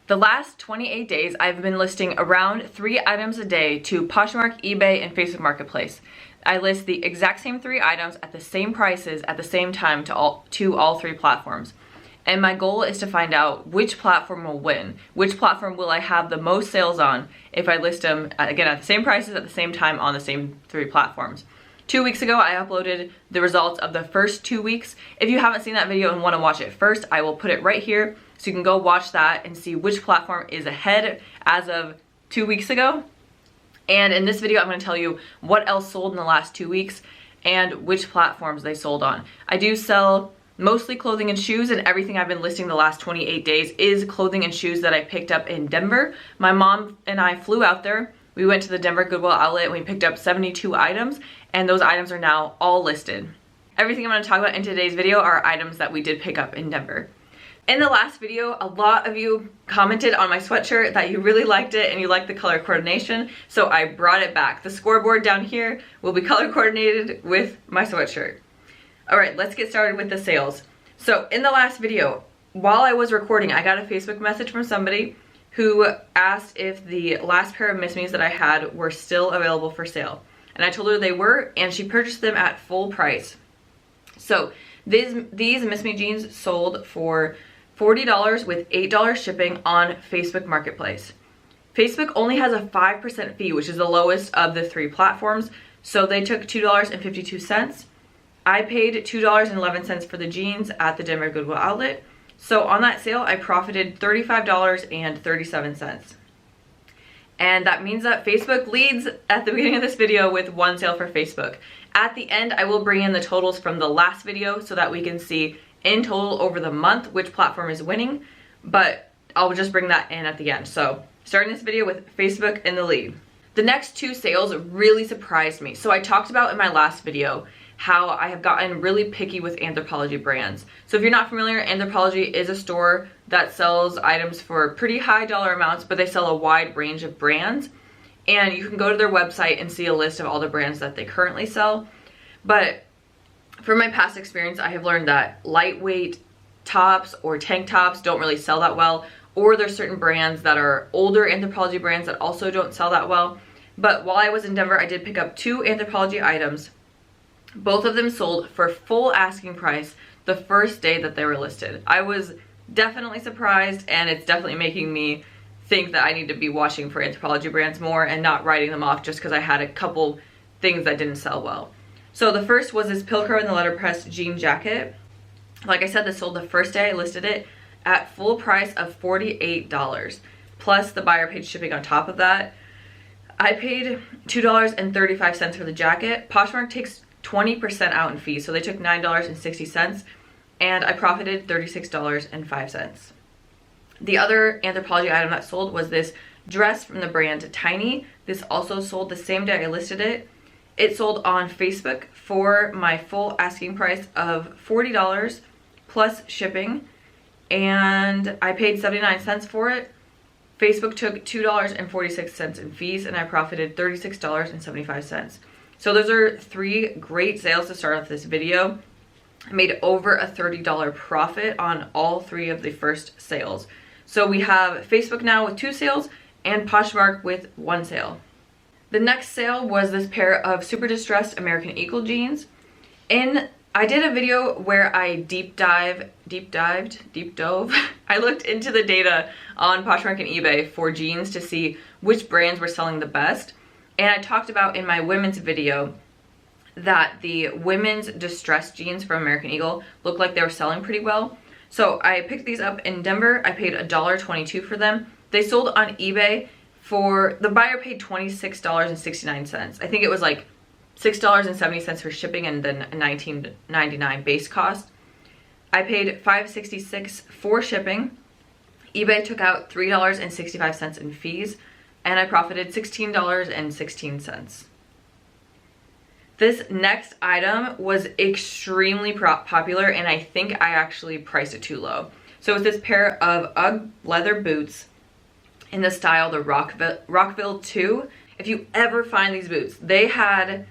The last 28 days, I've been listing around 3 items a day to Poshmark, eBay, and Facebook Marketplace. I list the exact same 3 items at the same prices at the same time to all 3 platforms. And my goal is to find out which platform will win. Which platform will I have the most sales on if I list them, again, at the same prices at the same time on the same 3 platforms. 2 weeks ago, I uploaded the results of the first 2 weeks. If you haven't seen that video and want to watch it first, I will put it right here so you can go watch that and see which platform is ahead as of 2 weeks ago. And in this video, I'm going to tell you what else sold in the last 2 weeks and which platforms they sold on. I do sell mostly clothing and shoes, and everything I've been listing the last 28 days is clothing and shoes that I picked up in Denver. My mom and I flew out there. We went to the Denver Goodwill outlet and we picked up 72 items, and those items are now all listed. Everything I'm going to talk about in today's video are items that we did pick up in Denver. In the last video, a lot of you commented on my sweatshirt that you really liked it and you liked the color coordination, so I brought it back. The scoreboard down here will be color coordinated with my sweatshirt. All right, let's get started with the sales. So in the last video, while I was recording, I got a Facebook message from somebody who asked if the last pair of Miss Me's that I had were still available for sale. And I told her they were, and she purchased them at full price. So these Miss Me jeans sold for $40 with $8 shipping on Facebook Marketplace. Facebook only has a 5% fee, which is the lowest of the 3 platforms, so they took $2.52. I paid $2.11 for the jeans at the Denver Goodwill outlet. So on that sale, I profited $35.37. And that means that Facebook leads at the beginning of this video with 1 sale for Facebook. At the end, I will bring in the totals from the last video so that we can see in total over the month which platform is winning, but I'll just bring that in at the end. So starting this video with Facebook in the lead. The next 2 sales really surprised me. So I talked about in my last video how I have gotten really picky with Anthropologie brands. So if you're not familiar, Anthropologie is a store that sells items for pretty high dollar amounts, but they sell a wide range of brands. And you can go to their website and see a list of all the brands that they currently sell. But from my past experience, I have learned that lightweight tops or tank tops don't really sell that well, or there's certain brands that are older Anthropologie brands that also don't sell that well. But while I was in Denver, I did pick up 2 Anthropologie items. Both of them sold for full asking price the first day that they were listed. I was definitely surprised, and it's definitely making me think that I need to be watching for Anthropologie brands more and not writing them off just because I had a couple things that didn't sell well. So the first was this Pilcrow in the letterpress jean jacket. Like I said, this sold the first day I listed it at full price of $48, plus the buyer paid shipping on top of that. I paid $2.35 for the jacket. Poshmark takes 20% out in fees, so they took $9.60, and I profited $36.05. The other Anthropologie item that sold was this dress from the brand Tiny. This also sold the same day I listed it. It sold on Facebook for my full asking price of $40 plus shipping, and I paid 79 cents for it. Facebook took $2.46 in fees, and I profited $36.75. So those are 3 great sales to start off this video. I made over a $30 profit on all 3 of the first sales. So we have Facebook now with 2 sales and Poshmark with 1 sale. The next sale was this pair of super distressed American Eagle jeans. I did a video where I deep dove. I looked into the data on Poshmark and eBay for jeans to see which brands were selling the best. And I talked about in my women's video that the women's distressed jeans from American Eagle looked like they were selling pretty well. So I picked these up in Denver. I paid $1.22 for them. They sold on eBay for, the buyer paid $26.69. I think it was like $6.70 for shipping and then $19.99 base cost. I paid $5.66 for shipping. eBay took out $3.65 in fees, and I profited $16.16. This next item was extremely popular, and I think I actually priced it too low. So it's this pair of UGG leather boots in the style the Rockville 2. If you ever find these boots, they had,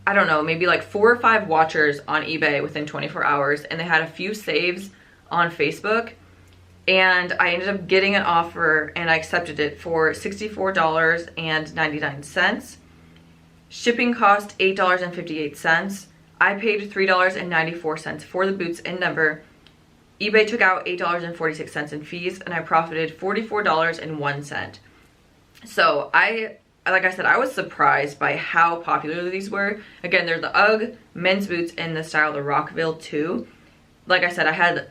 I don't know, maybe like 4 or 5 watchers on eBay within 24 hours, and they had a few saves on Facebook. and I ended up getting an offer and I accepted it for $64.99. Shipping cost $8.58. I paid $3.94 for the boots in Denver. eBay took out $8.46 in fees, and I profited $44.01. So like I said, I was surprised by how popular these were. Again, they're the UGG men's boots in the style the Rockville 2. Like I said, I had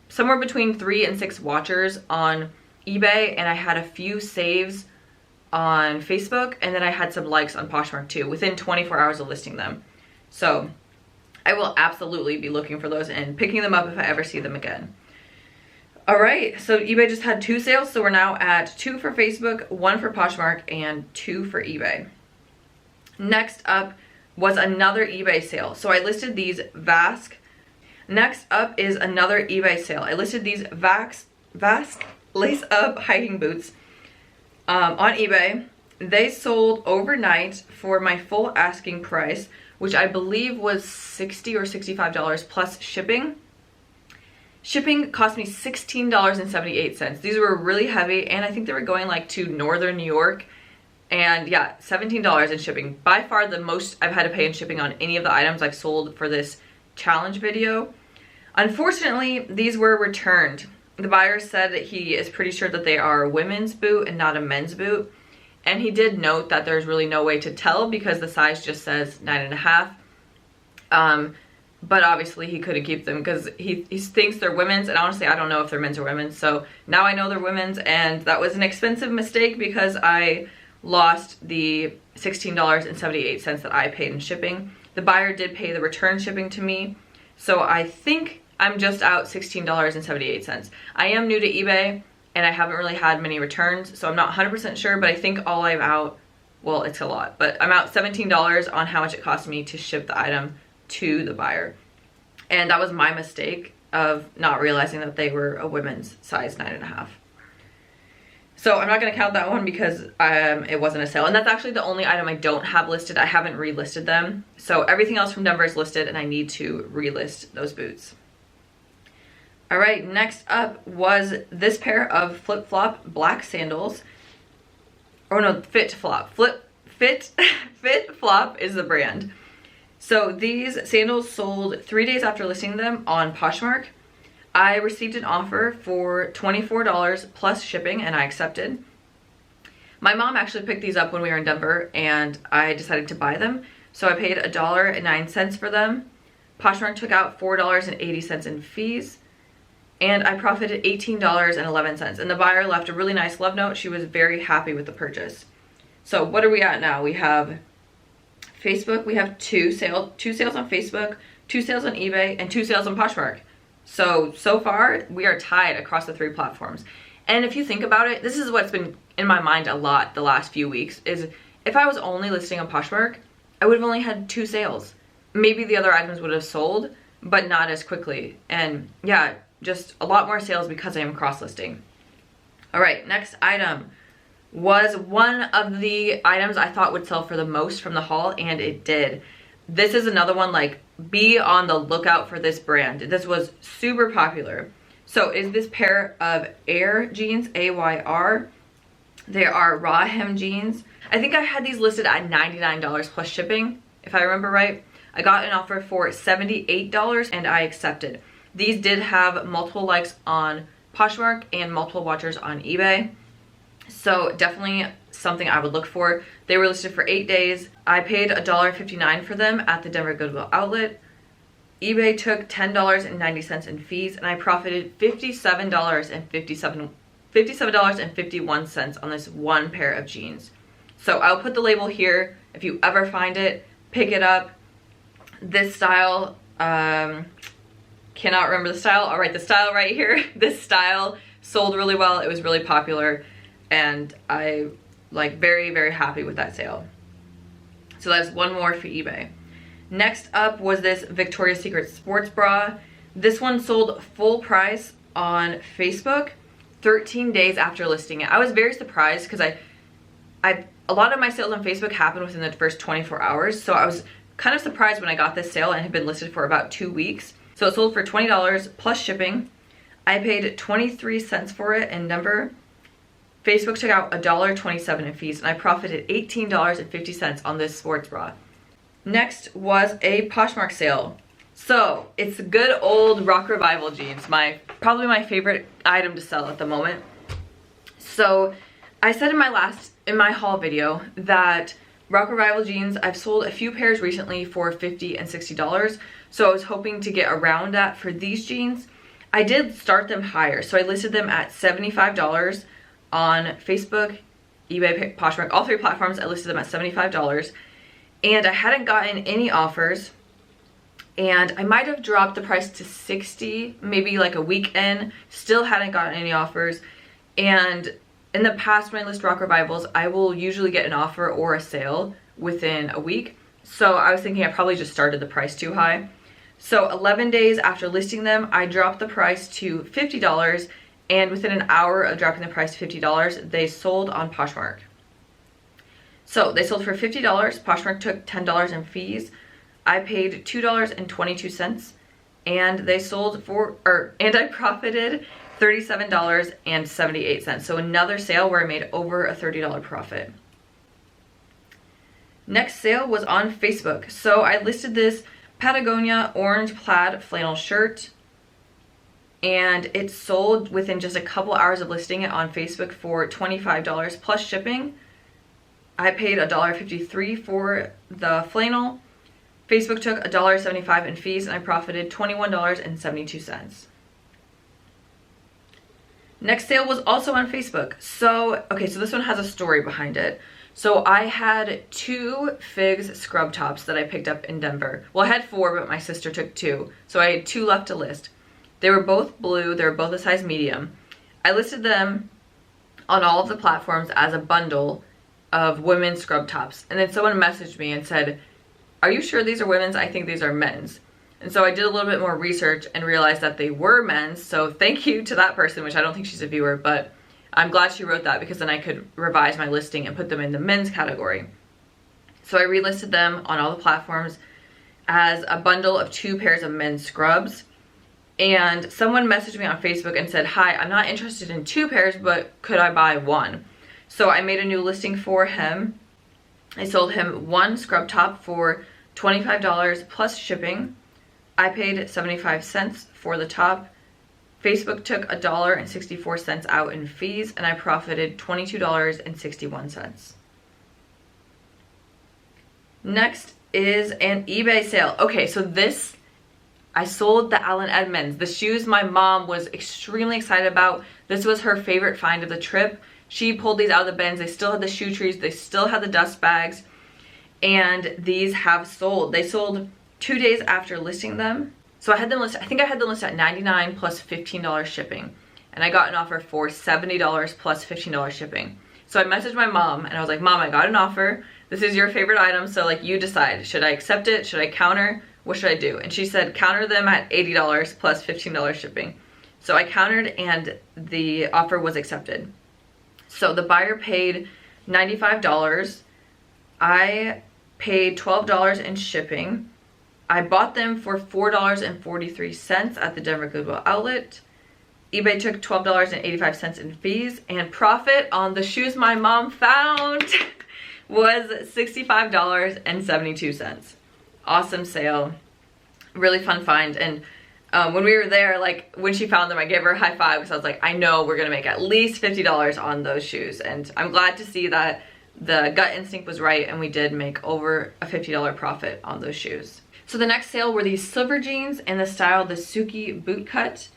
somewhere between 3 and 6 watchers on eBay, and I had a few saves on Facebook, and then I had some likes on Poshmark too within 24 hours of listing them. So I will absolutely be looking for those and picking them up if I ever see them again. All right, so eBay just had 2 sales, so we're now at 2 for Facebook, 1 for Poshmark, and 2 for eBay. Next up was another eBay sale. So I listed these Vask. Next up is another eBay sale. I listed these Vask lace-up hiking boots on eBay. They sold overnight for my full asking price, which I believe was $60 or $65 plus shipping. Shipping cost me $16.78. These were really heavy, and I think they were going like to northern New York. And yeah, $17 in shipping. By far the most I've had to pay in shipping on any of the items I've sold for this challenge video. Unfortunately, these were returned. The buyer said that he is pretty sure that they are a women's boot and not a men's boot. And he did note that there's really no way to tell because the size just says 9.5. But obviously he couldn't keep them because he thinks they're women's, and honestly I don't know if they're men's or women's. So now I know they're women's, and that was an expensive mistake because I lost the $16.78 that I paid in shipping. The buyer did pay the return shipping to me, so I think I'm just out $16.78. I am new to eBay and I haven't really had many returns, so I'm not 100% sure, but I think all I'm out, well, it's a lot, but I'm out $17 on how much it cost me to ship the item to the buyer. And that was my mistake of not realizing that they were a women's size 9.5. So I'm not going to count that one because it wasn't a sale. And that's actually the only item I don't have listed. I haven't relisted them. So everything else from Denver is listed, and I need to relist those boots. All right, next up was this pair of flip-flop black sandals. Oh no, Fit Flop. Fit Flop is the brand. So these sandals sold 3 days after listing them on Poshmark. I received an offer for $24 plus shipping, and I accepted. My mom actually picked these up when we were in Denver, and I decided to buy them. So I paid $1.09 for them. Poshmark took out $4.80 in fees, and I profited $18.11. And the buyer left a really nice love note. She was very happy with the purchase. So what are we at now? We have Facebook, we have two sales on Facebook, 2 sales on eBay, and 2 sales on Poshmark. So far, we are tied across the 3 platforms. And if you think about it, this is what's been in my mind a lot the last few weeks, is if I was only listing on Poshmark, I would have only had 2 sales. Maybe the other items would have sold, but not as quickly. And yeah, just a lot more sales because I am cross-listing. All right, next item was one of the items I thought would sell for the most from the haul, and it did. This is another one, like, be on the lookout for this brand. This was super popular. So is this pair of Air jeans, AYR. They are raw hem jeans. I think I had these listed at $99 plus shipping, if I remember right. I got an offer for $78 and I accepted. These did have multiple likes on Poshmark and multiple watchers on eBay. So definitely something I would look for. They were listed for 8 days. I paid $1.59 for them at the Denver Goodwill outlet. eBay took $10.90 in fees, and I profited $57.51 on this one pair of jeans. So I'll put the label here. If you ever find it, pick it up. This style, cannot remember the style. All right, the style right here. This style sold really well. It was really popular, and I very, very happy with that sale. So that's one more for eBay. Next up was this Victoria's Secret sports bra. This one sold full price on Facebook 13 days after listing it. I was very surprised because a lot of my sales on Facebook happened within the first 24 hours. So I was kind of surprised when I got this sale and had been listed for about 2 weeks. So it sold for $20 plus shipping. I paid 23 cents for it in Denver. Facebook took out $1.27 in fees, and I profited $18.50 on this sports bra. Next was a Poshmark sale. So it's good old Rock Revival jeans, probably my favorite item to sell at the moment. So I said in my haul video that Rock Revival jeans, I've sold a few pairs recently for $50 and $60. So I was hoping to get around that for these jeans. I did start them higher. So I listed them at $75 on Facebook, eBay, Poshmark, all three platforms. I listed them at $75. And I hadn't gotten any offers. And I might have dropped the price to $60, maybe like a week in. Still hadn't gotten any offers. And in the past, when I list Rock Revivals, I will usually get an offer or a sale within a week. So I was thinking I probably just started the price too high. So 11 days after listing them, I dropped the price to $50. And within an hour of dropping the price to $50, they sold on Poshmark. So they sold for $50. Poshmark took $10 in fees. I paid $2.22, and they sold and I profited $37.78. So another sale where I made over a $30 profit. Next sale was on Facebook. So I listed this Patagonia orange plaid flannel shirt, and it sold within just a couple hours of listing it on Facebook for $25 plus shipping. I paid $1.53 for the flannel. Facebook took $1.75 in fees, and I profited $21.72. Next sale was also on Facebook. So this one has a story behind it. So I had 2 Figs scrub tops that I picked up in Denver. Well, I had 4, but my sister took 2. So I had 2 left to list. They were both blue. They were both a size medium. I listed them on all of the platforms as a bundle of women's scrub tops. And then someone messaged me and said, "Are you sure these are women's? I think these are men's." And so I did a little bit more research and realized that they were men's. So thank you to that person, which I don't think she's a viewer, but I'm glad she wrote that because then I could revise my listing and put them in the men's category. So I relisted them on all the platforms as a bundle of 2 pairs of men's scrubs. And someone messaged me on Facebook and said, "Hi, I'm not interested in 2 pairs, but could I buy 1?" So I made a new listing for him. I sold him 1 scrub top for $25 plus shipping. I paid 75 cents for the top. Facebook took $1.64 out in fees, and I profited $22.61. Next is an eBay sale. Okay, so I sold the Allen Edmonds, the shoes my mom was extremely excited about. This was her favorite find of the trip. She pulled these out of the bins. They still had the shoe trees. They still had the dust bags. And these have sold. They sold 2 days after listing them. So I think I had them listed at $99 plus $15 shipping. And I got an offer for $70 plus $15 shipping. So I messaged my mom and I was like, "Mom, I got an offer. This is your favorite item, so like you decide. Should I accept it? Should I counter? What should I do?" And she said, "Counter them at $80 plus $15 shipping." So I countered and the offer was accepted. So the buyer paid $95. I paid $12 in shipping. I bought them for $4.43 at the Denver Goodwill outlet. eBay took $12.85 in fees, and profit on the shoes my mom found was $65.72. Awesome sale. Really fun find. And when we were there, like when she found them, I gave her a high five because I was like, I know we're gonna make at least $50 on those shoes. And I'm glad to see that the gut instinct was right and we did make over a $50 profit on those shoes. So the next sale were these silver jeans in the style the Suki boot cut.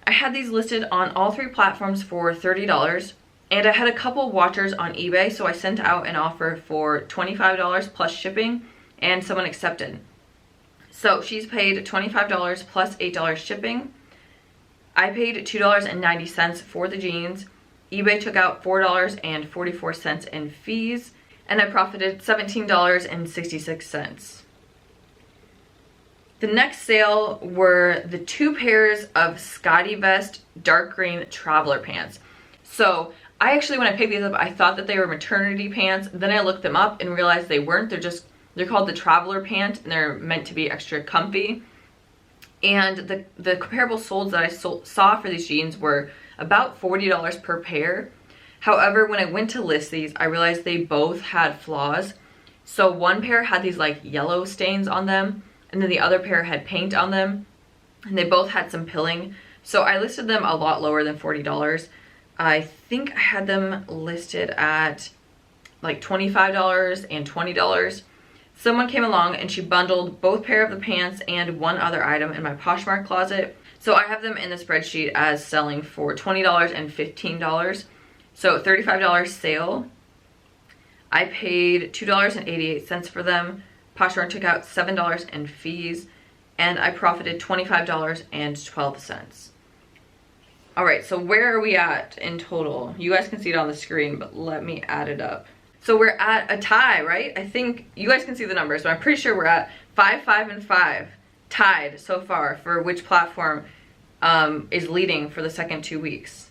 I had these listed on all 3 platforms for $30, and I had a couple watchers on eBay, so I sent out an offer for $25 plus shipping, and someone accepted. So she's paid $25 plus $8 shipping. I paid $2.90 for the jeans. eBay took out $4.44 in fees, and I profited $17.66. The next sale were the 2 pairs of Scotty Vest dark green traveler pants. So I actually, when I picked these up, I thought that they were maternity pants. Then I looked them up and realized they weren't. They're called the traveler pant, and they're meant to be extra comfy. And the comparable solds that I saw for these jeans were about $40 per pair. However, when I went to list these, I realized they both had flaws. So one pair had these like yellow stains on them, and then the other pair had paint on them, and they both had some pilling. So I listed them a lot lower than $40. I think I had them listed at like $25 and $20. Someone came along and she bundled both pair of the pants and one other item in my Poshmark closet. So I have them in the spreadsheet as selling for $20 and $15. So $35 sale. I paid $2.88 for them. Poshmark took out $7 in fees, and I profited $25.12. All right, so where are we at in total? You guys can see it on the screen, but let me add it up. So we're at a tie, right? I think you guys can see the numbers, but I'm pretty sure we're at 5, 5, and 5 tied so far for which platform is leading for the second 2 weeks.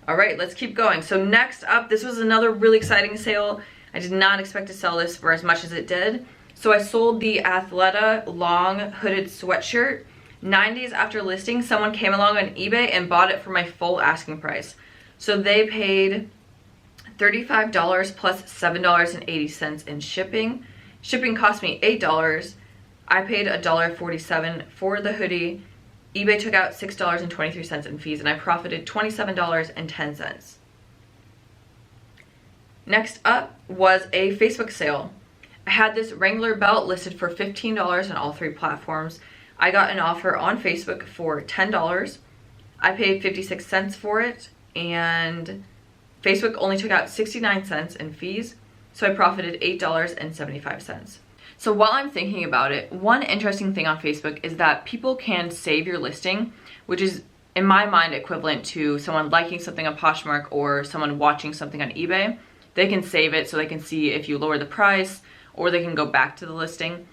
All right, let's keep going. So next up, this was another really exciting sale. I did not expect to sell this for as much as it did. So I sold the Athleta long hooded sweatshirt. 9 days after listing, someone came along on eBay and bought it for my full asking price. So they paid $35 plus $7.80 in shipping. Shipping cost me $8. I paid $1.47 for the hoodie. eBay took out $6.23 in fees, and I profited $27.10. Next up was a Facebook sale. I had this Wrangler belt listed for $15 on all 3 platforms. I got an offer on Facebook for $10. I paid 56 cents for it, and Facebook only took out 69 cents in fees, so I profited $8.75. So while I'm thinking about it, one interesting thing on Facebook is that people can save your listing, which is in my mind equivalent to someone liking something on Poshmark or someone watching something on eBay. They can save it so they can see if you lower the price, or they can go back to the listing.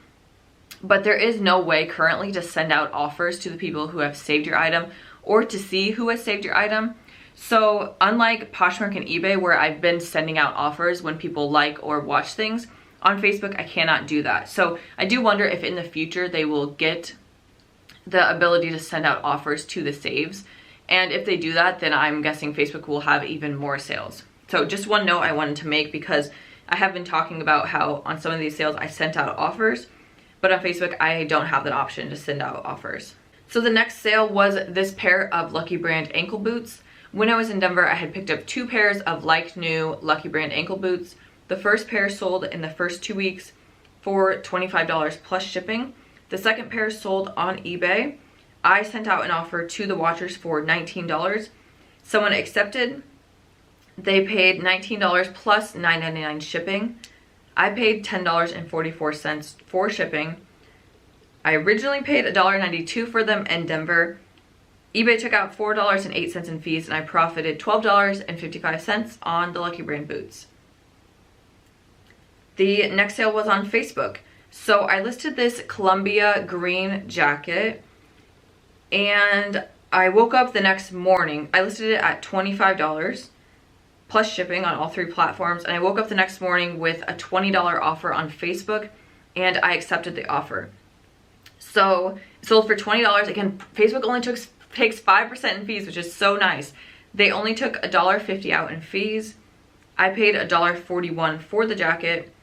But there is no way currently to send out offers to the people who have saved your item or to see who has saved your item. So unlike Poshmark and eBay, where I've been sending out offers when people like or watch things, on Facebook I cannot do that. So I do wonder if in the future they will get the ability to send out offers to the saves. And if they do that, then I'm guessing Facebook will have even more sales. So just one note I wanted to make, because I have been talking about how on some of these sales I sent out offers, but on Facebook I don't have that option to send out offers. So the next sale was this pair of Lucky Brand ankle boots. When I was in Denver, I had picked up 2 pairs of like new Lucky Brand ankle boots. The first pair sold in the first 2 weeks for $25 plus shipping. The second pair sold on eBay. I sent out an offer to the watchers for $19. Someone accepted. They paid $19 plus $9.99 shipping. I paid $10.44 for shipping. I originally paid $1.92 for them in Denver. eBay took out $4.08 in fees, and I profited $12.55 on the Lucky Brand boots. The next sale was on Facebook. So I listed this Columbia green jacket, and I woke up the next morning. I listed it at $25 plus shipping on all 3 platforms, and I woke up the next morning with a $20 offer on Facebook, and I accepted the offer. So it sold for $20. Again, Facebook only takes 5% in fees, which is so nice. They only took $1.50 out in fees. I paid $1.41 for the jacket,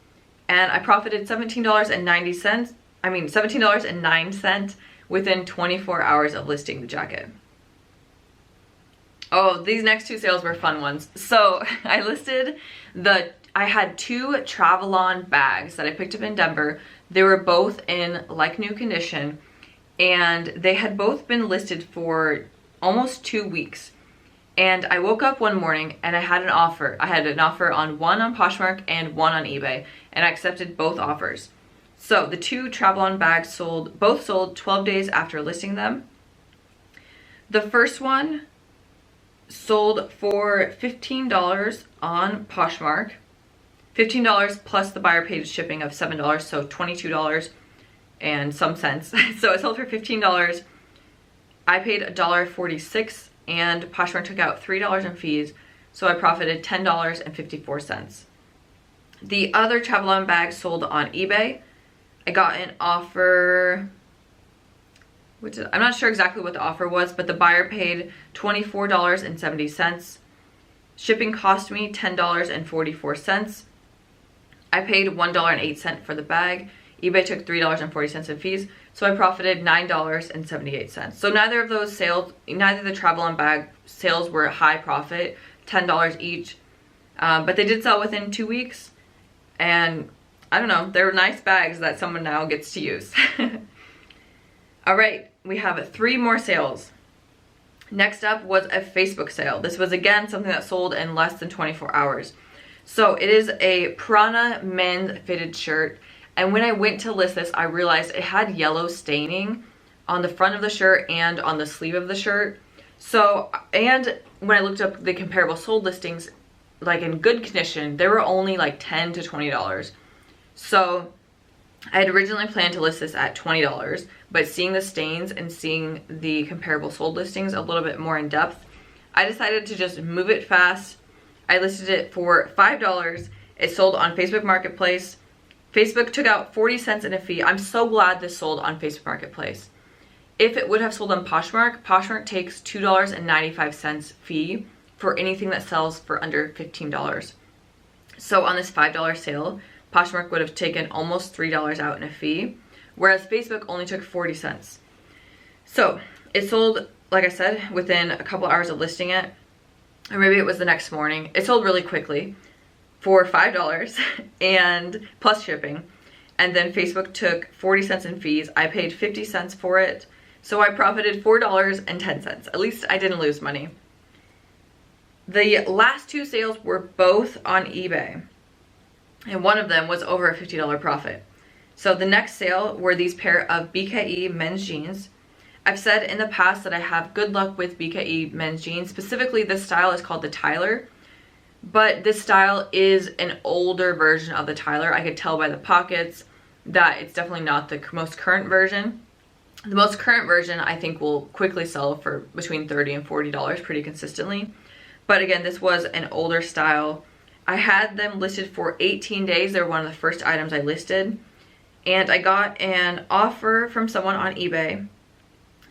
and I profited $17.09 within 24 hours of listing the jacket. Oh, these next 2 sales were fun ones. So I had 2 travel-on bags that I picked up in Denver. They were both in like new condition, and they had both been listed for almost 2 weeks. And I woke up one morning and I had an offer. I had an offer on one on Poshmark and one on eBay, and I accepted both offers. So the 2 travel-on bags both sold 12 days after listing them. The first one sold for $15 on Poshmark. $15 plus the buyer paid shipping of $7, so $22 and some cents. So it sold for $15. I paid $1.46, and Poshmark took out $3 in fees, so I profited $10.54. The other travel-on bag sold on eBay. I got an offer I'm not sure exactly what the offer was, but the buyer paid $24.70. Shipping cost me $10.44. I paid $1.08 for the bag. eBay took $3.40 in fees, so I profited $9.78. So neither of those sales, neither the travel and bag sales were high profit, $10 each, but they did sell within 2 weeks, and I don't know, they were nice bags that someone now gets to use. All right, we have 3 more sales. Next up was a Facebook sale. This was again something that sold in less than 24 hours. So it is a Prana men's fitted shirt. And when I went to list this, I realized it had yellow staining on the front of the shirt and on the sleeve of the shirt. So, and when I looked up the comparable sold listings, like in good condition, they were only like $10 to $20. So I had originally planned to list this at $20, but seeing the stains and seeing the comparable sold listings a little bit more in depth, I decided to just move it fast. I listed it for $5. It sold on Facebook Marketplace. Facebook took out 40 cents in a fee. I'm so glad this sold on Facebook Marketplace. If it would have sold on Poshmark, Poshmark takes $2.95 fee for anything that sells for under $15. So on this $5 sale, Poshmark would have taken almost $3 out in a fee, whereas Facebook only took 40 cents. So it sold, like I said, within a couple hours of listing it, or maybe it was the next morning. It sold really quickly for $5 and plus shipping. And then Facebook took 40 cents in fees. I paid 50 cents for it. So I profited $4.10. At least I didn't lose money. The last 2 sales were both on eBay. And one of them was over a $50 profit. So the next sale were these pair of BKE men's jeans. I've said in the past that I have good luck with BKE men's jeans. Specifically, this style is called the Tyler. But this style is an older version of the Tyler. I could tell by the pockets that it's definitely not the most current version. The most current version I think will quickly sell for between $30 and $40 pretty consistently. But again, this was an older style. I had them listed for 18 days. They were one of the first items I listed. And I got an offer from someone on eBay.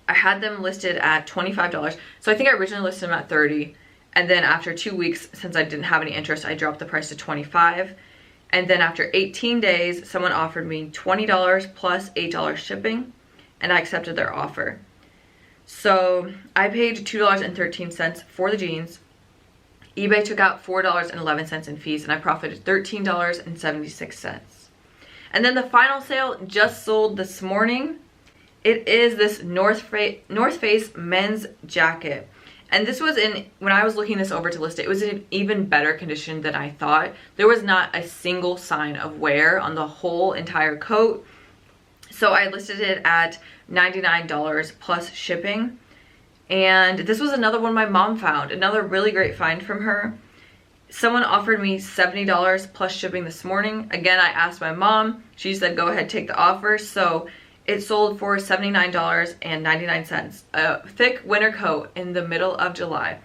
I had them listed at $25. So I think I originally listed them at $30. And then after 2 weeks, since I didn't have any interest, I dropped the price to $25. And then after 18 days, someone offered me $20 plus $8 shipping. And I accepted their offer. So I paid $2.13 for the jeans. eBay took out $4.11 in fees, and I profited $13.76. And then the final sale just sold this morning. It is this North Face men's jacket. And this was when I was looking this over to list it, it was in even better condition than I thought. There was not a single sign of wear on the whole entire coat. So I listed it at $99 plus shipping. And this was another one my mom found, another really great find from her. Someone offered me $70 plus shipping this morning. Again, I asked my mom. She said, go ahead, take the offer. So it sold for $79.99. A thick winter coat in the middle of July.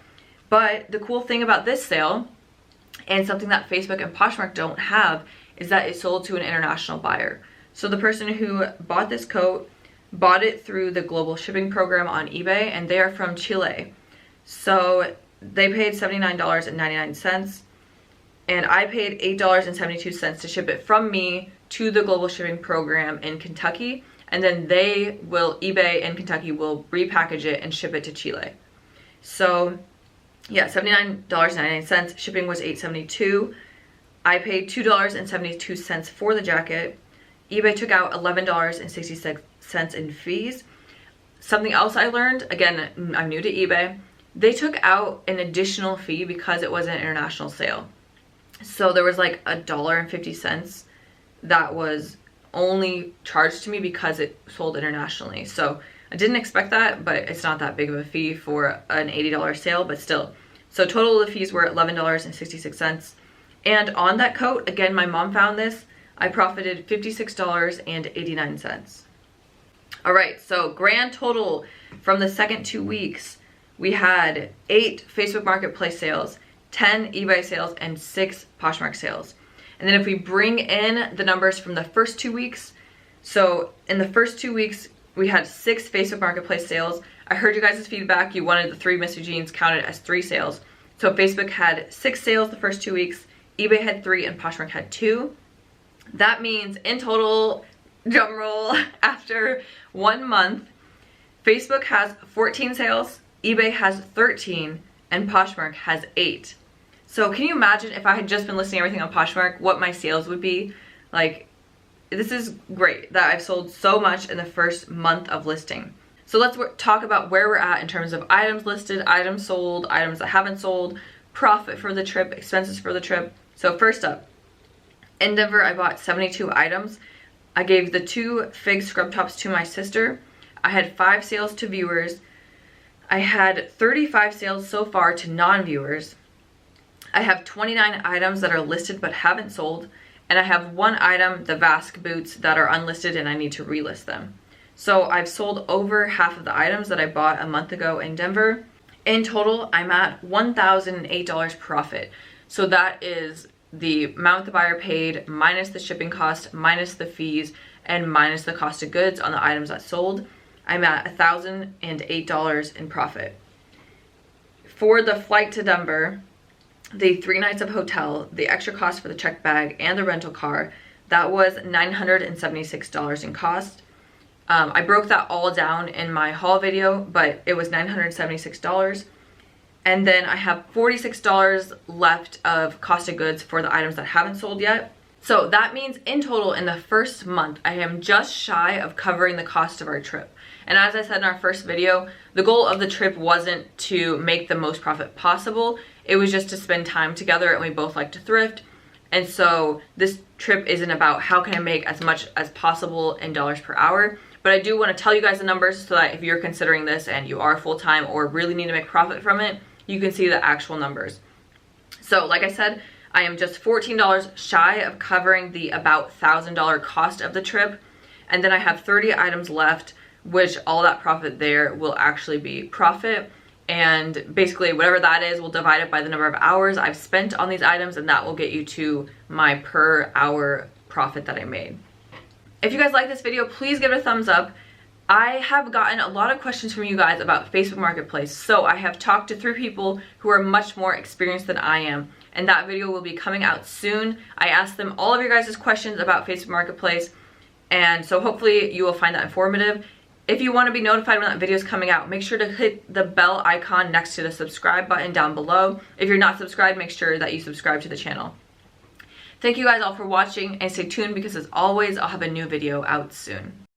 But the cool thing about this sale, and something that Facebook and Poshmark don't have, is that it sold to an international buyer. So the person who bought this coat bought it through the global shipping program on eBay, and they are from Chile. So they paid $79.99, and I paid $8.72 to ship it from me to the global shipping program in Kentucky, and then eBay in Kentucky will repackage it and ship it to Chile. So yeah, $79.99, shipping was $8.72. I paid $2.72 for the jacket. eBay took out $11.66 in fees. Something else I learned, again, I'm new to eBay, they took out an additional fee because it was an international sale. So there was like $1.50 that was only charged to me because it sold internationally. So I didn't expect that, but it's not that big of a fee for an $80 sale, but still. So total of the fees were $11.66. And on that coat, again, my mom found this, I profited $56.89. All right, so grand total from the second 2 weeks, we had 8 Facebook Marketplace sales, 10 eBay sales, and 6 Poshmark sales. And then if we bring in the numbers from the first 2 weeks, so in the first 2 weeks, we had 6 Facebook Marketplace sales. I heard you guys' feedback. You wanted the 3 Missy Jeans counted as 3 sales. So Facebook had 6 sales the first 2 weeks, eBay had 3, and Poshmark had 2. That means in total, drum roll, after 1 month, Facebook has 14 sales, eBay has 13, and Poshmark has 8. So can you imagine if I had just been listing everything on Poshmark, what my sales would be? Like, this is great that I've sold so much in the first month of listing. So let's talk about where we're at in terms of items listed, items sold, items that haven't sold, profit for the trip, expenses for the trip. So first up, in Denver, I bought 72 items. I gave the 2 fig scrub tops to my sister. I had 5 sales to viewers. I had 35 sales so far to non-viewers. I have 29 items that are listed but haven't sold. And I have 1 item, the Vask boots, that are unlisted and I need to relist them. So I've sold over half of the items that I bought a month ago in Denver. In total, I'm at $1,008 profit. So that is the amount the buyer paid minus the shipping cost, minus the fees, and minus the cost of goods on the items that sold. I'm at $1,008 in profit. For the flight to Denver, the 3 nights of hotel, the extra cost for the check bag, and the rental car, that was $976 in cost. I broke that all down in my haul video, but it was $976. And then I have $46 left of cost of goods for the items that haven't sold yet. So that means in total in the first month, I am just shy of covering the cost of our trip. And as I said in our first video, the goal of the trip wasn't to make the most profit possible. It was just to spend time together, and we both like to thrift. And so this trip isn't about how can I make as much as possible in dollars per hour. But I do want to tell you guys the numbers so that if you're considering this and you are full-time or really need to make profit from it, you can see the actual numbers. So like I said, I am just $14 shy of covering the about $1,000 cost of the trip. And then I have 30 items left, which all that profit there will actually be profit. And basically whatever that is, we'll divide it by the number of hours I've spent on these items, and that will get you to my per hour profit that I made. If you guys like this video, please give it a thumbs up. I have gotten a lot of questions from you guys about Facebook Marketplace, so I have talked to 3 people who are much more experienced than I am, and that video will be coming out soon. I asked them all of your guys' questions about Facebook Marketplace, and so hopefully you will find that informative. If you want to be notified when that video is coming out, make sure to hit the bell icon next to the subscribe button down below. If you're not subscribed, make sure that you subscribe to the channel. Thank you guys all for watching, and stay tuned because as always, I'll have a new video out soon.